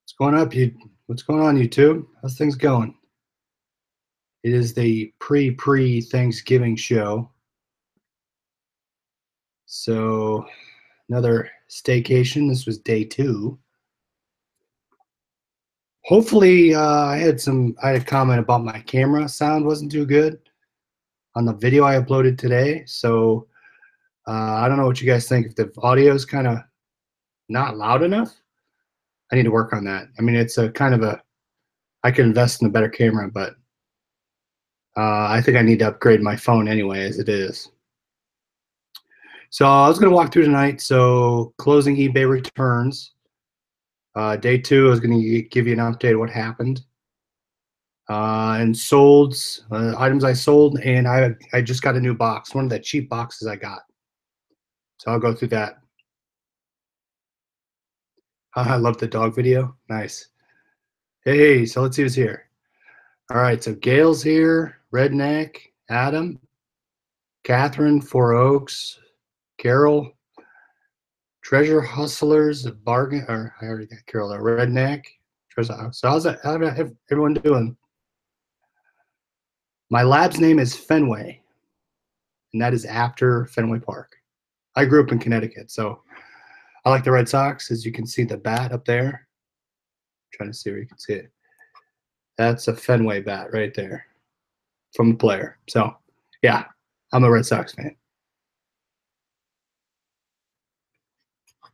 What's going up, you? What's going on, YouTube? How's things going? It is the pre-Thanksgiving show. So another staycation. This was day 2. Hopefully, I had a comment about my camera sound wasn't too good on the video I uploaded today. So I don't know what you guys think. If the audio is kind of not loud enough, I need to work on that. I mean, it's a kind of I could invest in a better camera, but I think I need to upgrade my phone anyway, as it is. So I was going to walk through tonight. So closing eBay returns. Day 2, I was going to give you an update of what happened. And sold items I sold, and I just got a new box, one of the cheap boxes I got. So I'll go through that. I love the dog video. Nice. Hey, so let's see who's here. All right, so Gail's here, Redneck, Adam, Catherine, Four Oaks, Carol, Treasure Hustlers, Bargain, or I already got Carol there, Redneck, Treasure. So how's everyone doing? My lab's name is Fenway, and that is after Fenway Park. I grew up in Connecticut, so I like the Red Sox. As you can see the bat up there. I'm trying to see where you can see it. That's a Fenway bat right there from the player. So, yeah, I'm a Red Sox fan.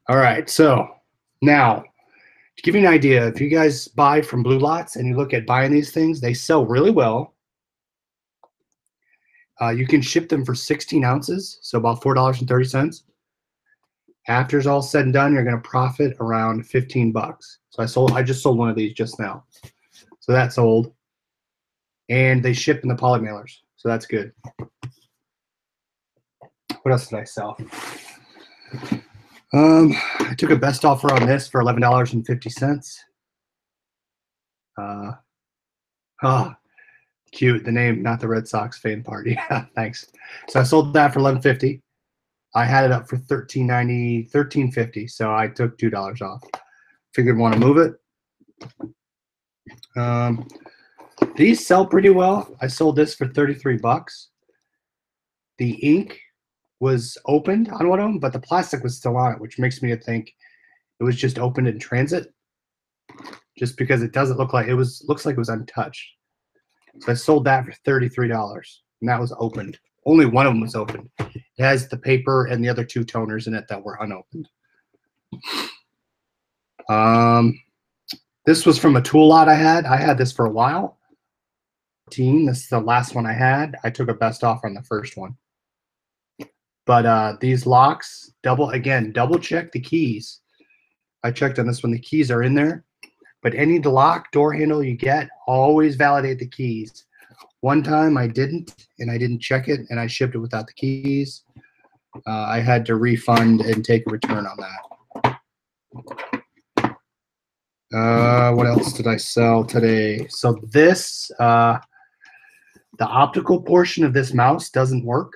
All right, so now to give you an idea, if you guys buy from Blue Lots and you look at buying these things, they sell really well. You can ship them for 16 ounces, so about $4.30. After it's all said and done, you're going to profit around 15 bucks. So I just sold one of these just now. So that's sold. And they ship in the poly mailers, so that's good. What else did I sell? I took a best offer on this for $11.50. Oh, cute. The name, not the Red Sox fan party. Yeah, thanks. So I sold that for $11.50. I had it up for $13.90, $13.50. So I took $2 off. Figured want to move it. These sell pretty well. I sold this for 33 bucks. The ink was opened on one of them, but the plastic was still on it, which makes me think it was just opened in transit. Just because it doesn't look like looks like it was untouched. So I sold that for $33, and that was opened. Only one of them was opened. It has the paper and the other 2 toners in it that were unopened. This was from a tool lot I had. I had this for a while. This is the last one I had. I took a best offer on the first one. But these locks, double check the keys. I checked on this one. The keys are in there. But any lock door handle you get, always validate the keys. One time I didn't, and I didn't check it, and I shipped it without the keys. I had to refund and take a return on that. What else did I sell today? So this, the optical portion of this mouse doesn't work.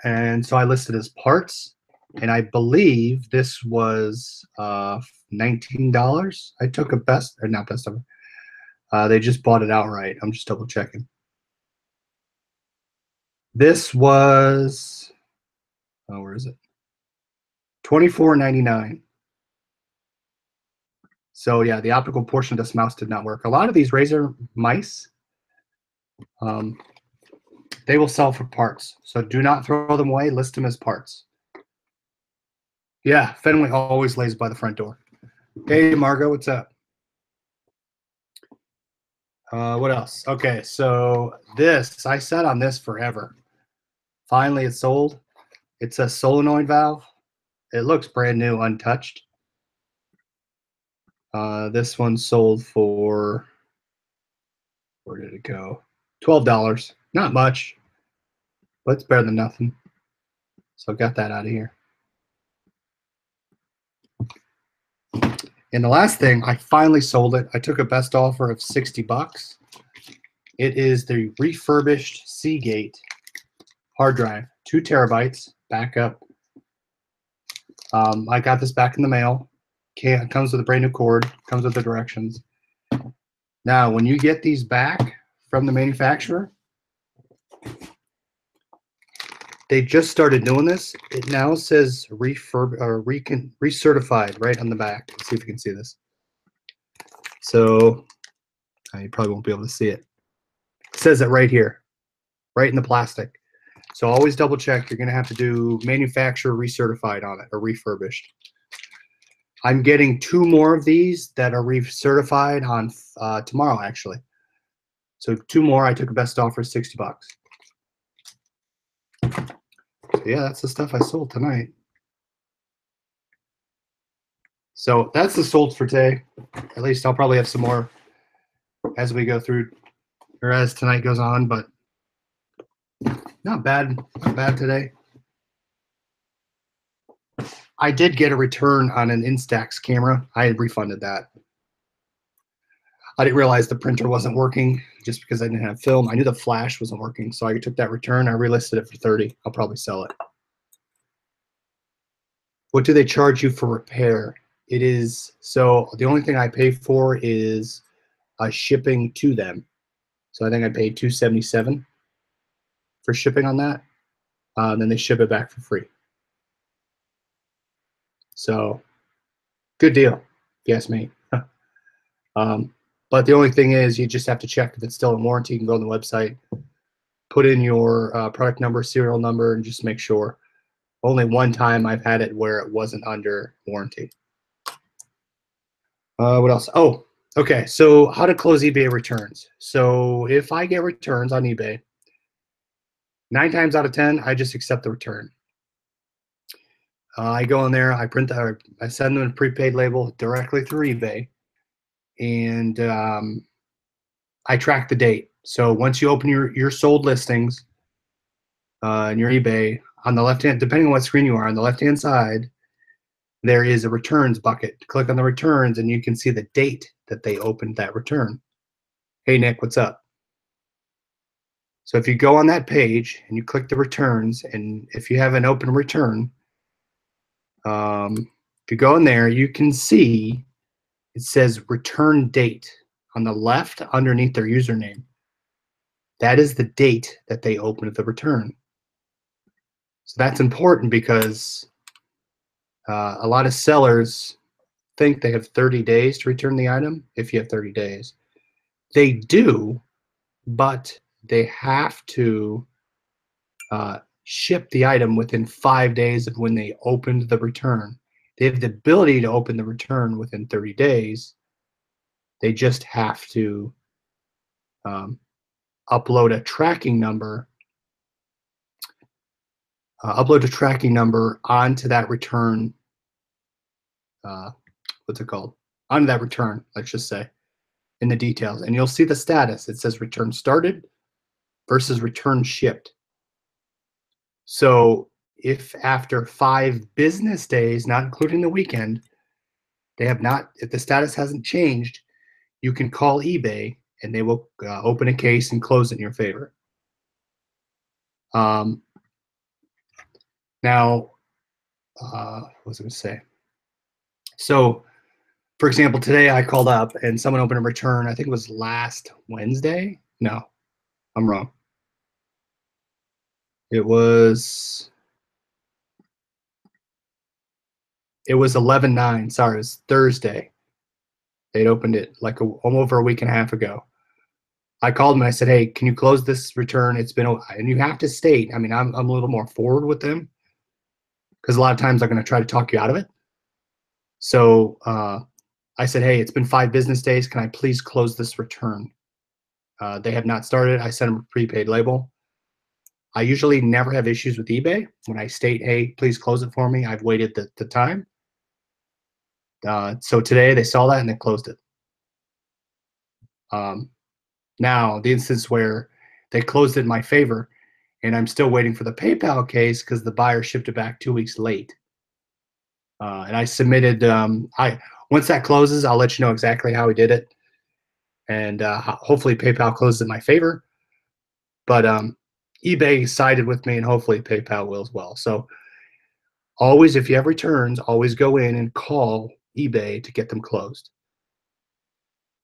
And so I listed as parts, and I believe this was $19. I took a not best of it. They just bought it outright. I'm just double checking. This was, where is it? $24.99. So yeah, the optical portion of this mouse did not work. A lot of these Razer mice, they will sell for parts. So do not throw them away. List them as parts. Yeah, Fenway always lays by the front door. Hey, Margo, what's up? What else? Okay, so this, I sat on this forever. Finally, it's sold. It's a solenoid valve. It looks brand new, untouched. This one sold for, where did it go? $12. Not much, but it's better than nothing. So I got that out of here. And the last thing, I finally sold it. I took a best offer of 60 bucks. It is the refurbished Seagate hard drive, 2 terabytes backup. I got this back in the mail. comes with a brand new cord, comes with the directions. Now, when you get these back from the manufacturer, they just started doing this. It now says recertified right on the back. Let's see if you can see this. So you probably won't be able to see it. It says it right here, right in the plastic. So always double check. You're going to have to do manufacturer recertified on it or refurbished. I'm getting 2 more of these that are recertified on tomorrow, actually. So 2 more. I took a best offer, $60. So yeah, that's the stuff I sold tonight. So that's the sold for today. At least I'll probably have some more as we go through, or as tonight goes on, but not bad today. I did get a return on an Instax camera. I had refunded that. I didn't realize the printer wasn't working just because I didn't have film. I knew the flash wasn't working, so I took that return. I relisted it for $30. I'll probably sell it. What do they charge you for repair? It is, so the only thing I pay for is shipping to them. So I think I paid $277 for shipping on that. Then they ship it back for free. So good deal, if you ask me. But the only thing is you just have to check if it's still in warranty. You can go on the website, put in your product number, serial number, and just make sure. Only one time I've had it where it wasn't under warranty. What else? Oh, okay. So how to close eBay returns. So if I get returns on eBay, 9 times out of 10, I just accept the return. I go in there, I print the, I send them a prepaid label directly through eBay, and I track the date. So once you open your sold listings in your eBay, on the left hand, depending on what screen you are, on the left hand side, there is a returns bucket. Click on the returns and you can see the date that they opened that return. Hey Nick, what's up? So if you go on that page and you click the returns, and if you have an open return, if you go in there, you can see it says return date on the left underneath their username. That is the date that they opened the return. So that's important because a lot of sellers think they have 30 days to return the item if you have 30 days. They do, but they have to ship the item within 5 days of when they opened the return. They have the ability to open the return within 30 days. They just have to upload a tracking number. Upload a tracking number onto that return. What's it called? Onto that return, let's just say, in the details. And you'll see the status. It says return started versus return shipped. So if after 5 business days, not including the weekend, they have not, if the status hasn't changed, you can call eBay and they will open a case and close it in your favor. Now, what was I going to say? So, for example, today I called up and someone opened a return. I think it was last Wednesday. No, I'm wrong. It was 11/9. Sorry, it was Thursday. They'd opened it like over a week and a half ago. I called them and I said, hey, can you close this return? It's been, and you have to state, I mean, I'm a little more forward with them because a lot of times they're going to try to talk you out of it. So I said, hey, it's been 5 business days. Can I please close this return? They have not started. I sent them a prepaid label. I usually never have issues with eBay when I state, hey, please close it for me. I've waited the time. So today they saw that and they closed it. Now, the instance where they closed it in my favor, and I'm still waiting for the PayPal case because the buyer shipped it back 2 weeks late. And I submitted, once that closes, I'll let you know exactly how we did it. And hopefully PayPal closes in my favor. But eBay sided with me, and hopefully PayPal will as well. So always, if you have returns, always go in and call eBay to get them closed.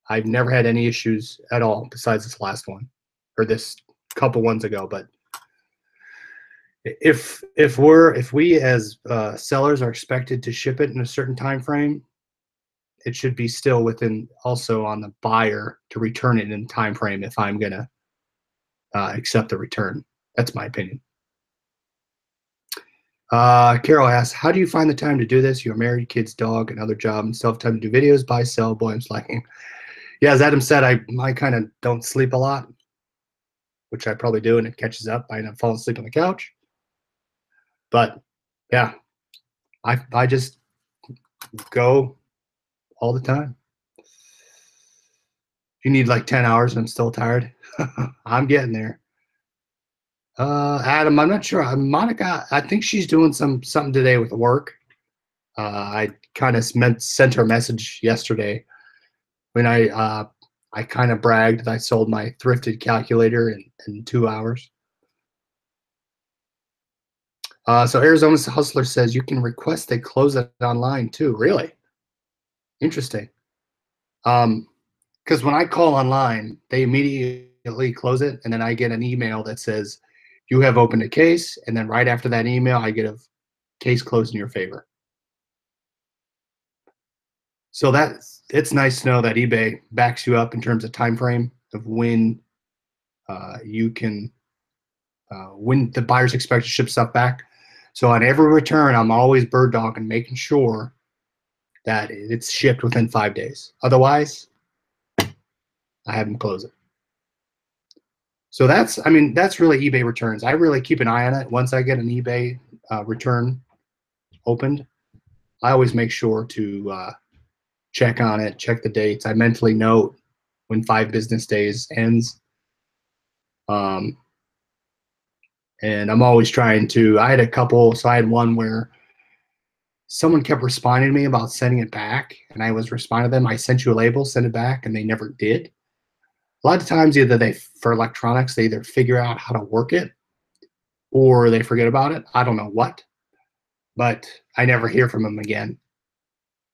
I've never had any issues at all besides this last one or this couple ones ago. But if we as sellers are expected to ship it in a certain time frame, it should be still within also on the buyer to return it in time frame if I'm gonna accept the return. That's my opinion. Carol asks, how do you find the time to do this? You're married, kids, dog, another job, and still have time to do videos, buy, sell. Boy, I'm slacking. Yeah, as Adam said, I kind of don't sleep a lot, which I probably do, and it catches up. I end up falling asleep on the couch. But yeah, I just go all the time. You need like 10 hours and I'm still tired. I'm getting there. Adam, I'm not sure. Monica, I think she's doing something today with work. I kind of sent her a message yesterday when I kind of bragged that I sold my thrifted calculator in 2 hours. So Arizona Hustler says you can request they close it online too. Really? Interesting. Because when I call online, they immediately close it, and then I get an email that says you have opened a case, and then right after that email, I get a case closed in your favor. So it's nice to know that eBay backs you up in terms of time frame of when you can when the buyer's expected to ship stuff back. So on every return, I'm always bird dogging, making sure that it's shipped within 5 days. Otherwise, I have them close it. So that's really eBay returns. I really keep an eye on it. Once I get an eBay return opened, I always make sure to check on it, check the dates. I mentally note when 5 business days ends. And I'm always trying to, I had a couple, so I had one where someone kept responding to me about sending it back, and I was responding to them, I sent you a label, send it back, and they never did. A lot of times either for electronics, they either figure out how to work it or they forget about it. I don't know what, but I never hear from them again.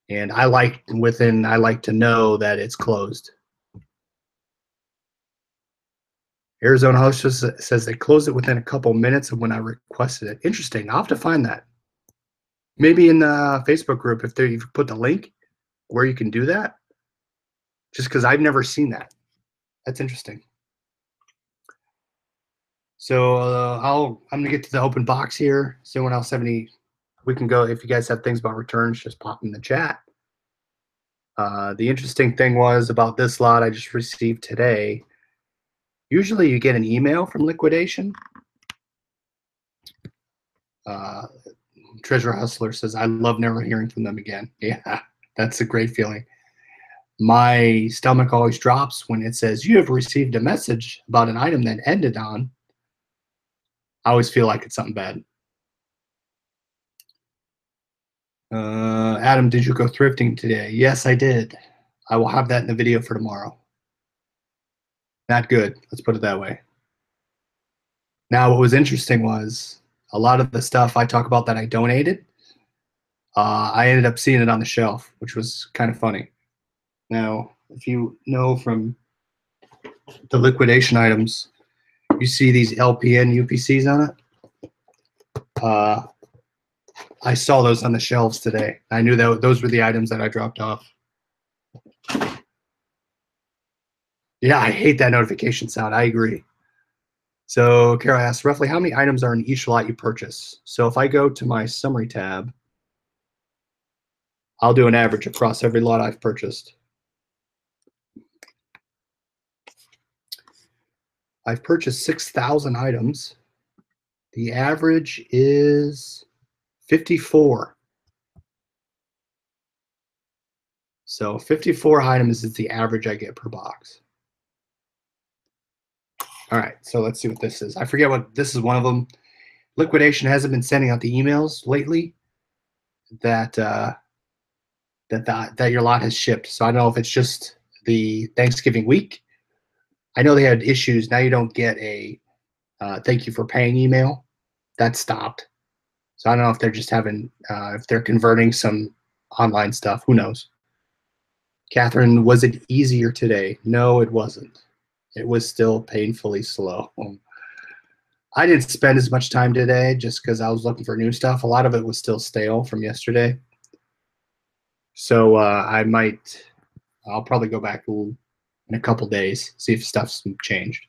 And I like to know that it's closed. Arizona Host says they closed it within a couple minutes of when I requested it. Interesting. I'll have to find that. Maybe in the Facebook group, if you put the link where you can do that, just because I've never seen that. That's interesting. So I'm gonna get to the open box here. So anyone else have any? We can go. If you guys have things about returns, just pop in the chat. The interesting thing was about this lot I just received today. Usually you get an email from Liquidation. Treasure Hustler says, I love never hearing from them again. Yeah, that's a great feeling. My stomach always drops when it says, you have received a message about an item that ended on. I always feel like it's something bad. Adam, did you go thrifting today? Yes, I did. I will have that in the video for tomorrow. Not good. Let's put it that way. Now, what was interesting was a lot of the stuff I talk about that I donated, I ended up seeing it on the shelf, which was kind of funny. Now, if you know from the liquidation items, you see these LPN UPCs on it. I saw those on the shelves today. I knew that those were the items that I dropped off. Yeah, I hate that notification sound. I agree. So Carol asks, roughly how many items are in each lot you purchase? So if I go to my summary tab, I'll do an average across every lot I've purchased. I've purchased 6,000 items. The average is 54. So 54 items is the average I get per box. All right, so let's see what this is. I forget what this is. One of them. Liquidation hasn't been sending out the emails lately that that your lot has shipped. So I don't know if it's just the Thanksgiving week. I know they had issues. Now you don't get a thank you for paying email. That stopped. So I don't know if they're just having if they're converting some online stuff. Who knows? Catherine, was it easier today? No, it wasn't. It was still painfully slow. I didn't spend as much time today just because I was looking for new stuff. A lot of it was still stale from yesterday. So I'll probably go back in a couple days, see if stuff's changed.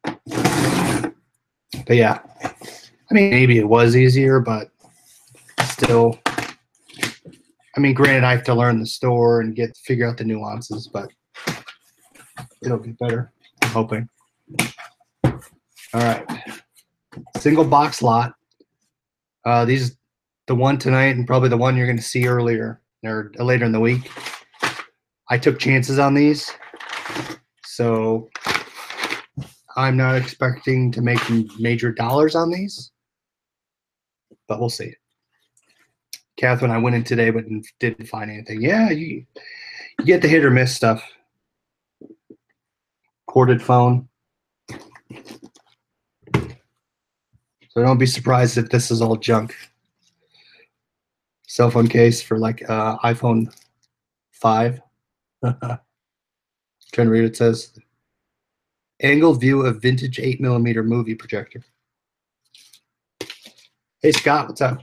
But yeah, I mean, maybe it was easier, but still, I mean, granted, I have to learn the store and figure out the nuances, but it'll get better, I'm hoping. All right, single box lot. These, the one tonight and probably the one you're going to see earlier or later in the week. I took chances on these, so I'm not expecting to make major dollars on these, but we'll see. Catherine, I went in today but didn't find anything. Yeah, you get the hit or miss stuff. Corded phone. So don't be surprised if this is all junk. Cell phone case for like iPhone 5. Trying to read what it says. Angle view of vintage 8mm movie projector. Hey Scott, what's up?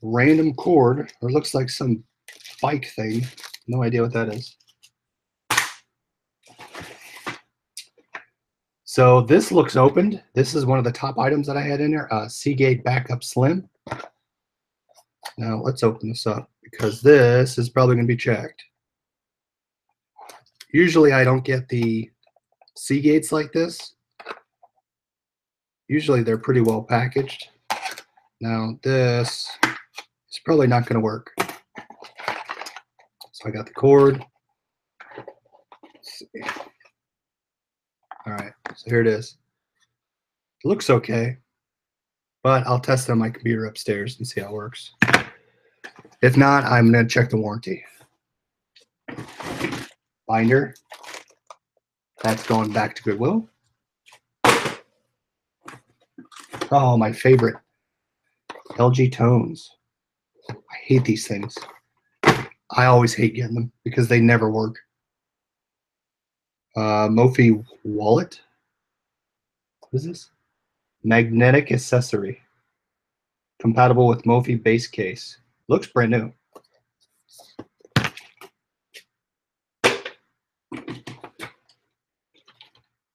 Random cord, or looks like some bike thing. No idea what that is. So this looks opened. This is one of the top items that I had in there. Seagate Backup Slim. Now let's open this up because this is probably going to be checked. Usually I don't get the Seagates like this. Usually they're pretty well packaged. Now this is probably not going to work. So I got the cord. Let's see. All right, so here it is. It looks okay, but I'll test it on my computer upstairs and see how it works. If not, I'm going to check the warranty. Binder. That's going back to Goodwill. Oh, my favorite. LG Tones. I hate these things. I always hate getting them because they never work. Mophie wallet. What is this? Magnetic accessory. Compatible with Mophie base case. Looks brand new.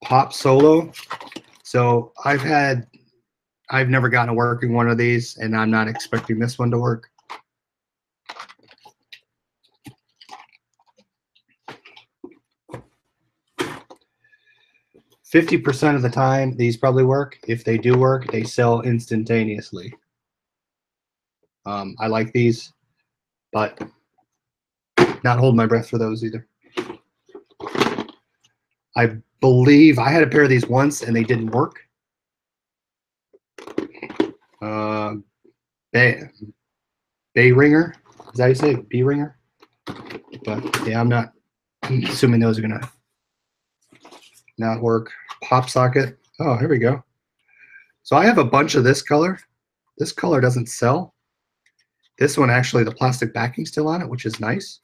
Pop Solo. So I've never gotten a working one of these, and I'm not expecting this one to work. %50 of the time, these probably work. If they do work, they sell instantaneously. I like these, but not holding my breath for those either. I believe I had a pair of these once and they didn't work. Bay ringer, is that how you say it? Bee ringer? But yeah, I'm assuming those are gonna not work. Pop socket. Oh, here we go. So I have a bunch of this color. This color doesn't sell. This one actually, the plastic backing's still on it, which is nice.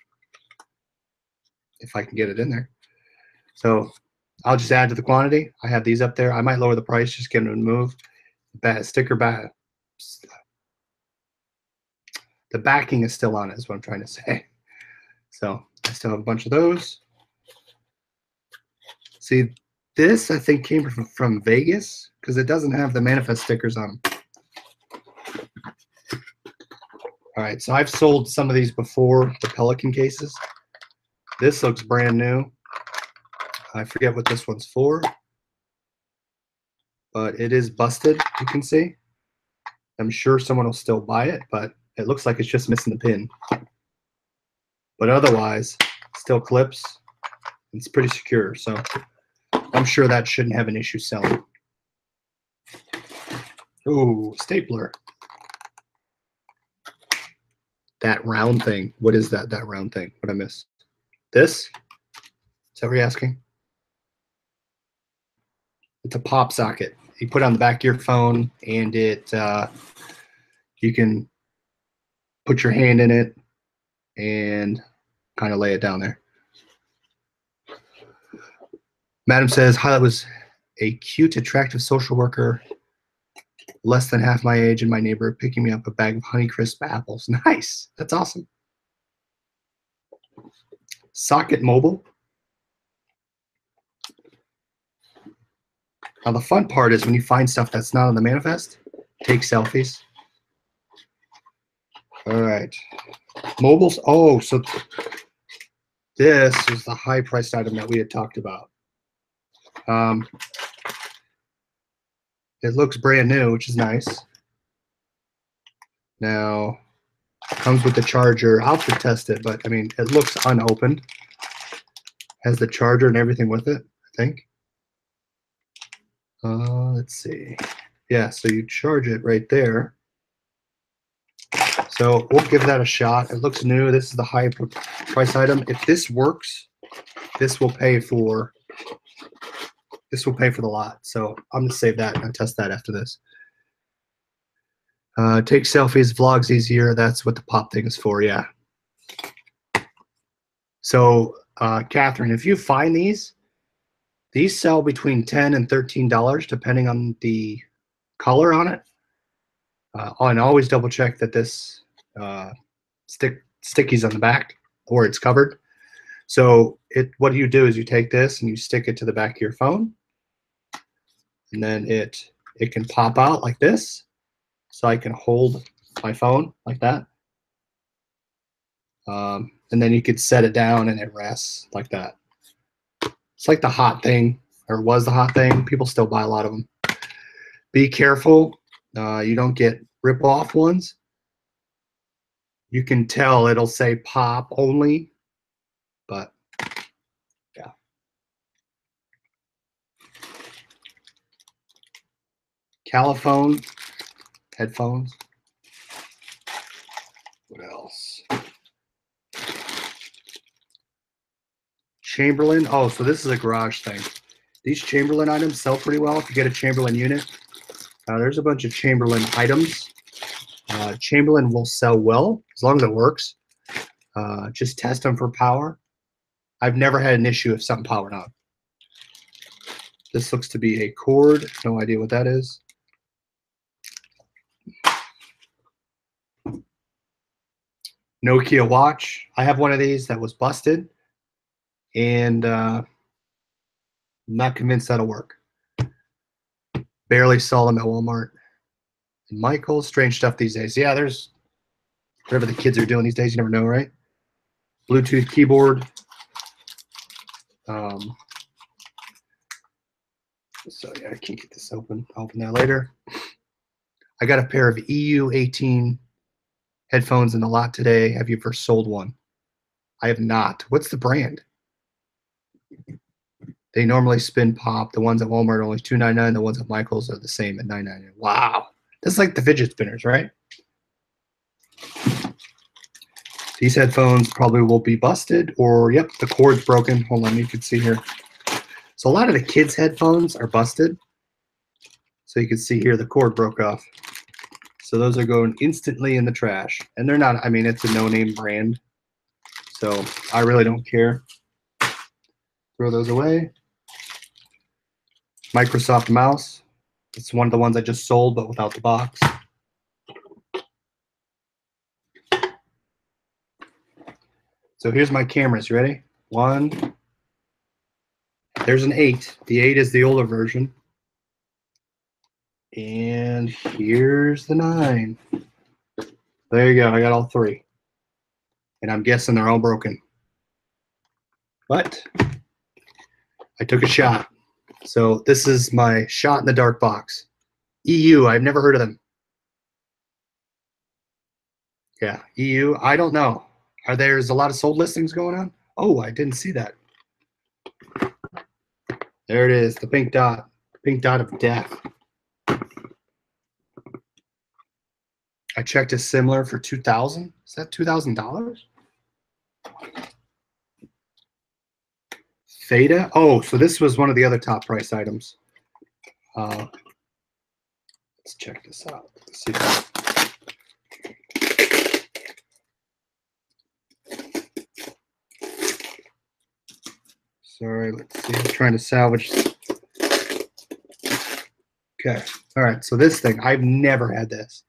If I can get it in there. So I'll just add to the quantity. I have these up there. I might lower the price, just get them to move. Sticker back. The backing is still on it, is what I'm trying to say. So I still have a bunch of those. See, this I think came from Vegas because it doesn't have the manifest stickers on them. All right, so I've sold some of these before, the Pelican cases. This looks brand new. I forget what this one's for, but it is busted, you can see. I'm sure someone will still buy it, but it looks like it's just missing the pin. But otherwise, still clips. It's pretty secure, so I'm sure that shouldn't have an issue selling. Ooh, stapler. That round thing. What is that round thing? What I miss? This? Is that what you're asking? It's a pop socket. You put it on the back of your phone, and it You can put your hand in it and kind of lay it down there. Madam says, Highlight was a cute, attractive social worker, less than half my age in my neighborhood, picking me up a bag of Honeycrisp apples. Nice. That's awesome. Socket Mobile. Now, the fun part is when you find stuff that's not on the manifest, take selfies. All right. Mobiles. Oh, so this is the high-priced item that we had talked about. It looks brand new, which is nice. Now, comes with the charger. I'll have to test it, but I mean, it looks unopened. Has the charger and everything with it, I think. Let's see. Yeah, so you charge it right there. So we'll give that a shot. It looks new. This is the high price item. If this works, this will pay for the lot. So I'm gonna save that and test that after this. Take selfies, vlogs easier. That's what the pop thing is for, yeah. So Catherine, if you find these sell between $10 and $13 depending on the color on it. And always double check that this sticky's on the back or it's covered. So what you do is you take this and you stick it to the back of your phone, and then it can pop out like this. So I can hold my phone like that. And then you could set it down and it rests like that. It's like the hot thing, or was the hot thing. People still buy a lot of them. Be careful. You don't get rip-off ones. You can tell it'll say pop only, but yeah. Caliphone headphones. What else? Chamberlain. Oh, so this is a garage thing. These Chamberlain items sell pretty well if you get a Chamberlain unit. There's a bunch of Chamberlain items. Chamberlain will sell well as long as it works. Just test them for power. I've never had an issue if something powered on. This looks to be a cord. No idea what that is. Nokia watch. I have one of these that was busted, and I'm not convinced that'll work. Barely saw them at Walmart. And Michael's, strange stuff these days. Yeah, there's whatever the kids are doing these days. You never know, right? Bluetooth keyboard. So yeah, I can't get this open. I'll open that later. I got a pair of EU18 headphones in the lot today. Have you ever sold one? I have not. What's the brand? They normally spin pop. The ones at Walmart are only $2.99. The ones at Michael's are the same at $9.99. Wow. That's like the fidget spinners, right? These headphones probably will be busted, or yep, the cord's broken. Hold on, you can see here. So a lot of the kids' headphones are busted. So you can see here the cord broke off. So those are going instantly in the trash. And they're not, I mean, it's a no-name brand. So I really don't care. Throw those away. Microsoft mouse. It's one of the ones I just sold, but without the box. So here's my cameras. You ready? One. There's an 8. The 8 is the older version. And here's the 9. There you go. I got all 3. And I'm guessing they're all broken. But I took a shot. So this is my shot in the dark box. EU, I've never heard of them. Yeah, EU, I don't know. There's a lot of sold listings going on? Oh, I didn't see that. There it is, the pink dot of death. I checked a similar for $2,000. Is that $2,000? Theta. Oh, so this was one of the other top price items. Let's check this out. Let's see. Sorry, let's see. I'm trying to salvage. Okay. All right. So this thing, I've never had this.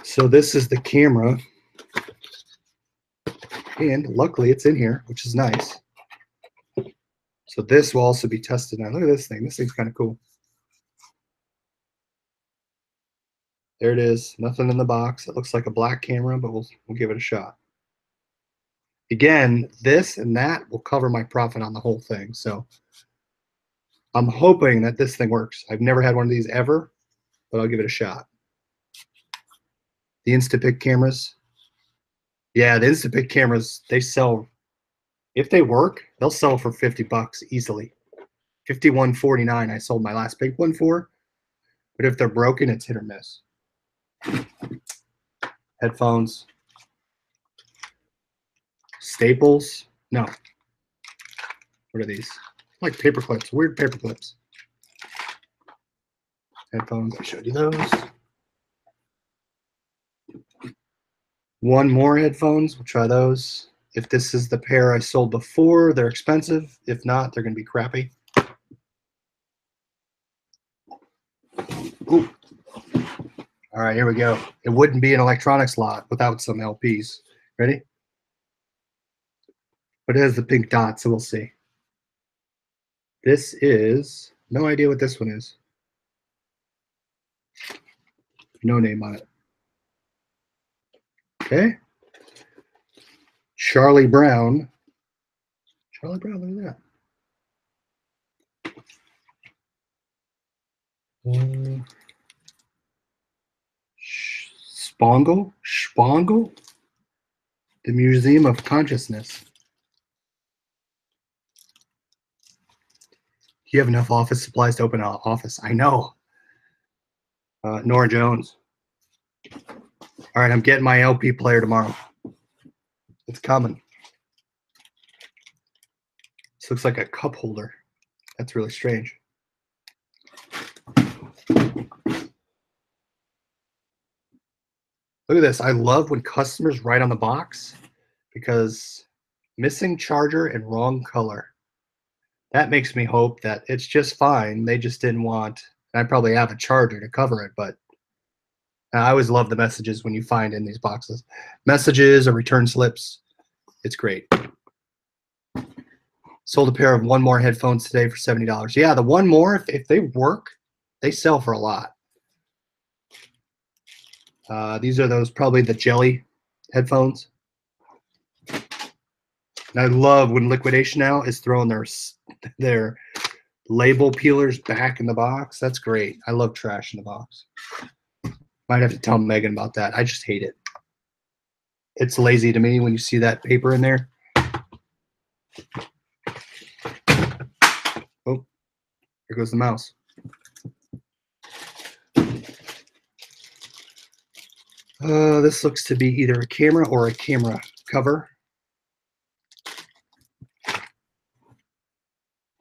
So this is the camera. And luckily it's in here, which is nice. So this will also be tested now. Look at this thing. This thing's kind of cool. There it is. Nothing in the box. It looks like a black camera, but we'll give it a shot. Again, this and that will cover my profit on the whole thing. So I'm hoping that this thing works. I've never had one of these ever, but I'll give it a shot. The Instapic cameras. Yeah, the Instapic cameras, they sell, if they work, they'll sell for 50 bucks easily. 51.49 I sold my last big one for. But if they're broken, it's hit or miss. Headphones. Staples. No. What are these? Like paper clips. Weird paper clips. Headphones. I showed you those. One more headphones. We'll try those. If this is the pair I sold before, they're expensive. If not, they're going to be crappy. Ooh. All right, here we go. It wouldn't be an electronics lot without some LPs. Ready? But it has the pink dot, so we'll see. This is, no idea what this one is. No name on it. Okay. Charlie Brown. Charlie Brown, look at that. Spangle? The Museum of Consciousness. You have enough office supplies to open an office. I know. Nora Jones. All right, I'm getting my LP player tomorrow. It's coming. This looks like a cup holder. That's really strange. Look at this. I love when customers write on the box because missing charger and wrong color. That makes me hope that it's just fine. They just didn't want, and I probably have a charger to cover it, but I always love the messages when you find in these boxes. Messages or return slips. It's great. Sold a pair of One More headphones today for $70. Yeah, the One More, if they work, they sell for a lot. These are those, probably the jelly headphones. And I love when Liquidation now is throwing their label peelers back in the box. That's great. I love trash in the box. Might have to tell Megan about that. I just hate it. It's lazy to me when you see that paper in there. Oh, here goes the mouse. This looks to be either a camera or a camera cover.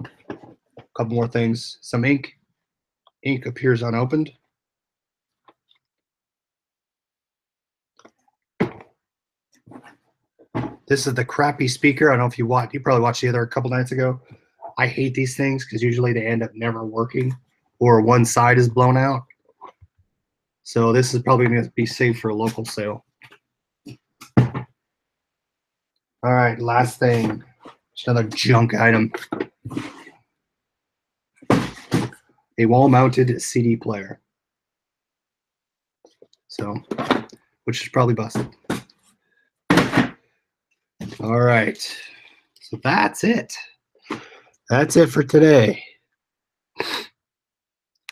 A couple more things. Some ink. Ink appears unopened. This is the crappy speaker. I don't know if you watched. You probably watched the other a couple nights ago. I hate these things because usually they end up never working or one side is blown out. So this is probably going to be saved for a local sale. All right, last thing. Just another junk item. A wall-mounted CD player. So, which is probably busted. All right. So that's it. That's it for today.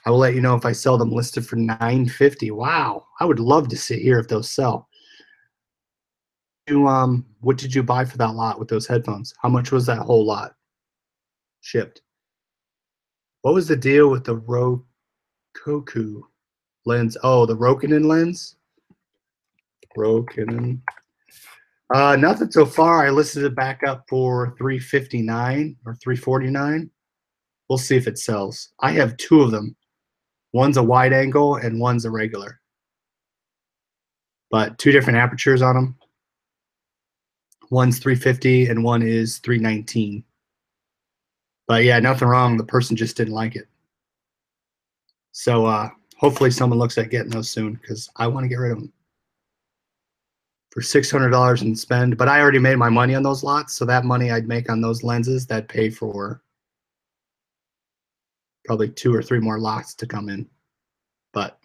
I will let you know if I sell them listed for $9.50. Wow. I would love to sit here if those sell. What did you buy for that lot with those headphones? How much was that whole lot shipped? What was the deal with the Roku lens? Oh, the Rokinon lens? Rokinon. Nothing so far. I listed it back up for $359 or $349. We'll see if it sells. I have two of them. One's a wide angle and one's a regular. But two different apertures on them. One's 350 and one is 319. But yeah, nothing wrong. The person just didn't like it. So hopefully someone looks at getting those soon, because I want to get rid of them for $600 and spend. But I already made my money on those lots, so that money I'd make on those lenses, that'd pay for probably 2 or 3 more lots to come in. But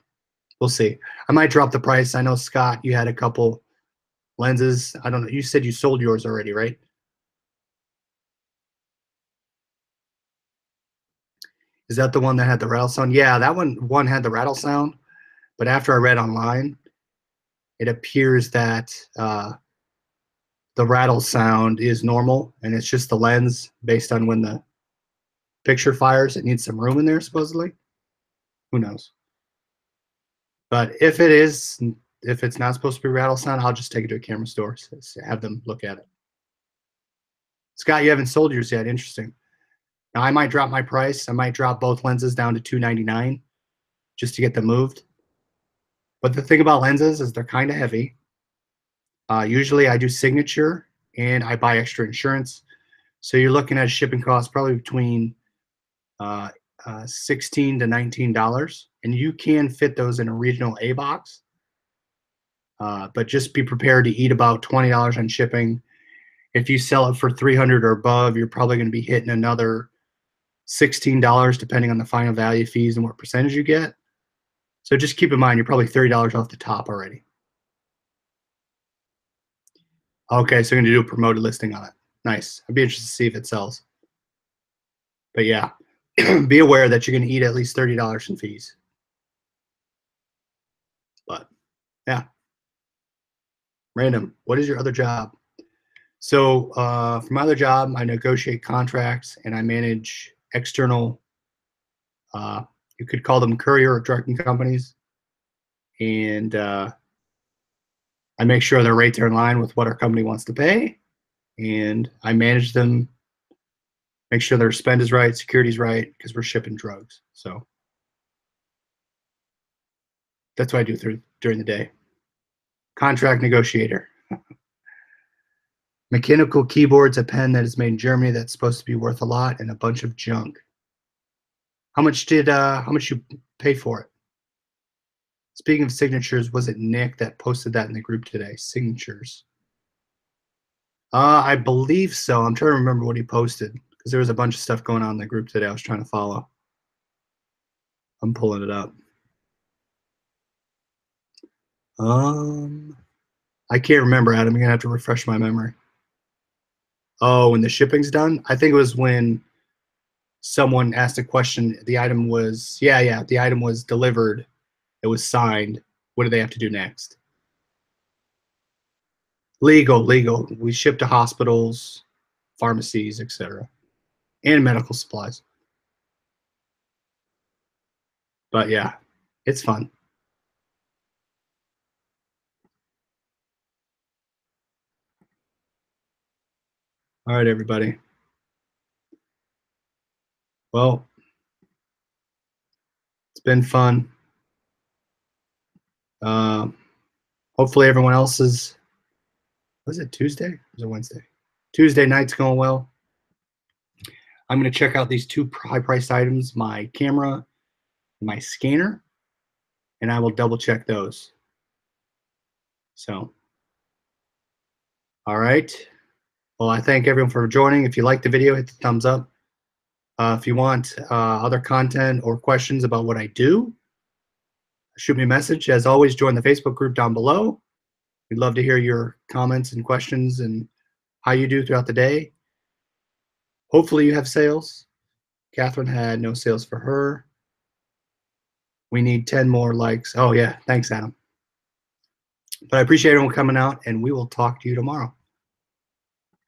we'll see. I might drop the price. I know, Scott, you had a couple lenses. I don't know. You said you sold yours already, right? Is that the one that had the rattle sound? Yeah, that one had the rattle sound. But after I read online, it appears that the rattle sound is normal, and it's just the lens based on when the picture fires. It needs some room in there, supposedly. Who knows? But if it's not supposed to be rattle sound, I'll just take it to a camera store, have them look at it. Scott, you haven't sold yours yet. Interesting. Now I might drop my price. I might drop both lenses down to $299 just to get them moved. But the thing about lenses is they're kind of heavy. Usually I do signature and I buy extra insurance. So you're looking at a shipping cost probably between $16 to $19. And you can fit those in a regional A box. But just be prepared to eat about $20 on shipping. If you sell it for $300 or above, you're probably going to be hitting another $16 depending on the final value fees and what percentage you get. So just keep in mind, you're probably $30 off the top already. Okay, so I'm going to do a promoted listing on it. Nice. I'd be interested to see if it sells. But yeah, be aware that you're going to eat at least $30 in fees. But yeah. Random, what is your other job? So for my other job, I negotiate contracts and I manage external, you could call them courier or trucking companies. And I make sure their rates are in line with what our company wants to pay. And I manage them, make sure their spend is right, security's right, because we're shipping drugs. So that's what I do during the day. Contract negotiator. Mechanical keyboards, a pen that is made in Germany that's supposed to be worth a lot, and a bunch of junk. How much you pay for it? Speaking of signatures, was it Nick that posted that in the group today? Signatures. I believe so. I'm trying to remember what he posted, because there was a bunch of stuff going on in the group today I was trying to follow. I'm pulling it up. I can't remember, Adam. You're gonna have to refresh my memory. Oh, when the shipping's done? I think it was when someone asked a question. The item was, yeah, the item was delivered. It was signed. What do they have to do next? Legal. We ship to hospitals, pharmacies, etc., and medical supplies. But yeah, it's fun. All right, everybody. Well, it's been fun. Hopefully everyone else is, was it Tuesday or was it Wednesday? Tuesday night's going well. I'm going to check out these 2 high-priced items, my camera, my scanner, and I will double check those. So, all right. Well, I thank everyone for joining. If you liked the video, hit the thumbs up. If you want other content or questions about what I do, shoot me a message. As always, join the Facebook group down below. We'd love to hear your comments and questions and how you do throughout the day. Hopefully you have sales. Catherine had no sales for her. We need 10 more likes. Oh, yeah. Thanks, Adam. But I appreciate everyone coming out, and we will talk to you tomorrow.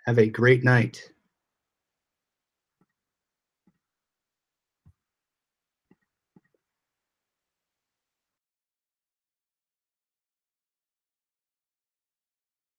Have a great night.